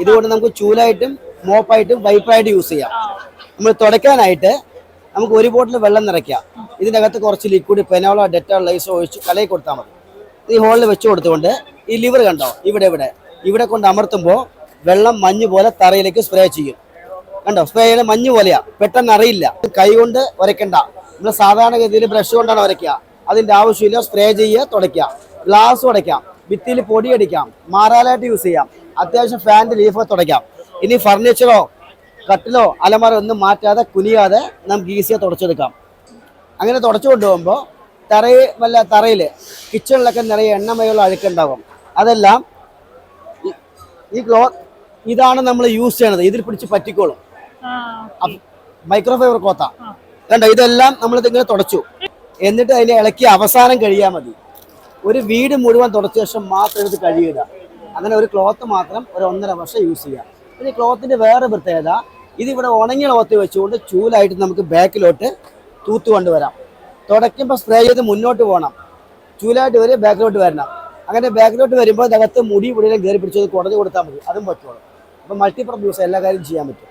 ഇതുകൊണ്ട് നമുക്ക് ചൂലായിട്ടും മോപ്പായിട്ടും വൈപ്പായിട്ടും യൂസ് ചെയ്യാം. നമ്മൾ തുടയ്ക്കാനായിട്ട് നമുക്ക് ഒരു ബോട്ടിൽ വെള്ളം നിറയ്ക്കാം. ഇതിനകത്ത് കുറച്ച് ലിക്വിഡ് പെനോളോ ഡെറ്റോൾ ലൈസോ ഒഴിച്ച് കലയിൽ കൊടുത്താൽ മതി. ഈ ഹോളിൽ വെച്ച് കൊടുത്തുകൊണ്ട് ഈ ലിവർ കണ്ടോ ഇവിടെ കൊണ്ട് അമർത്തുമ്പോൾ വെള്ളം മഞ്ഞ് പോലെ തറയിലേക്ക് സ്പ്രേ ചെയ്യും. കണ്ടോ, സ്പ്രേ ചെയ്യുന്ന മഞ്ഞ് പോലെയാ, പെട്ടെന്ന് അറിയില്ല. കൈ കൊണ്ട് ഉരയ്ക്കണ്ട, നമ്മൾ സാധാരണഗതിയിൽ ബ്രഷ് കൊണ്ടാണ് ഉരയ്ക്കുക. അതിൻ്റെ ആവശ്യമില്ല. സ്പ്രേ ചെയ്യുക, തുടയ്ക്കുക. ഗ്ലാസ് ഉടയ്ക്കാം, ഭിത്തിയിൽ പൊടി അടിക്കാം, മാറാലായിട്ട് യൂസ് ചെയ്യാം, അത്യാവശ്യം ഫാൻ്റെ ലീഫോ തുടയ്ക്കാം. ഇനി ഫർണിച്ചറോ കട്ടിലോ അലമാര ഒന്നും മാറ്റാതെ കുനിയാതെ നമുക്ക് ഈസിയായി തുടച്ചെടുക്കാം. അങ്ങനെ തുടച്ചു കൊണ്ടുപോകുമ്പോൾ തറയിൽ കിച്ചണിലൊക്കെ നിറയെ എണ്ണമയുള്ള അഴുക്കുണ്ടാകും. അതെല്ലാം ഈ ക്ലോത്ത് ഇതാണ് നമ്മൾ യൂസ് ചെയ്യണത്. ഇതിൽ പിടിച്ച് പറ്റിക്കോളും. മൈക്രോഫൈബർ ക്ലോത്താ കണ്ടോ. ഇതെല്ലാം നമ്മൾ ഇങ്ങനെ തുടച്ചു, എന്നിട്ട് അതിനെ ഇളക്കി അവസാനം കഴിയാൽ മതി. ഒരു വീട് മുഴുവൻ തുടച്ച ശേഷം മാത്രം എടുത്ത് കഴുകുക. അങ്ങനെ ഒരു ക്ലോത്ത് മാത്രം ഒരു 1.5 വർഷം യൂസ് ചെയ്യാം. പിന്നെ ക്ലോത്തിന്റെ വേറെ പ്രത്യേകത, ഇതിവിടെ ഉണങ്ങിയ ക്ലോത്ത് വെച്ചുകൊണ്ട് ചൂലായിട്ട് നമുക്ക് ബാക്കിലോട്ട് തൂത്ത് കൊണ്ടുവരാം. തുടയ്ക്കുമ്പോൾ സ്പ്രേ ചെയ്ത് മുന്നോട്ട് പോകണം, ചൂലായിട്ട് വരെ ബാക്കിലോട്ട് വരണം. അങ്ങനെ ബാക്കിലോട്ട് വരുമ്പോൾ അകത്ത് മുടി മുടിയിലും കയറി പിടിച്ചത് കുടഞ്ഞു കൊടുത്താൽ മതി, അതും പറ്റുള്ളൂ. അപ്പം മൾട്ടിപ്പർപ്പസ് യൂസ് എല്ലാ കാര്യം ചെയ്യാൻ പറ്റും.